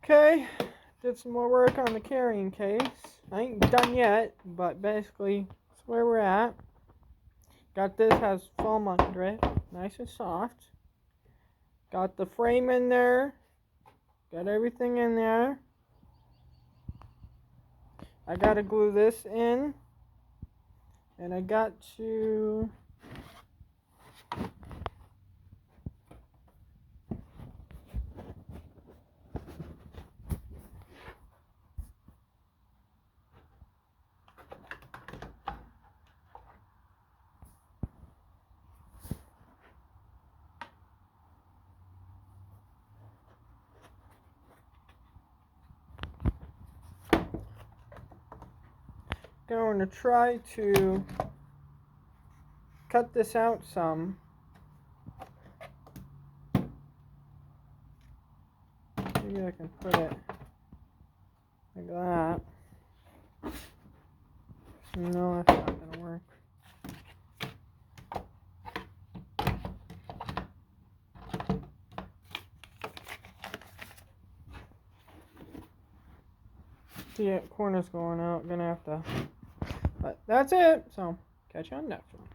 Okay, did some more work on the carrying case. I ain't done yet, but basically that's where we're at. Got this, has foam under it, nice and soft. Got the frame in there. Got everything in there. I gotta glue this in. And I got to going to try to cut this out some. Maybe I can put it like that. No, that's not gonna work. The corner's going out. Gonna have to. But that's it. So catch you on next one.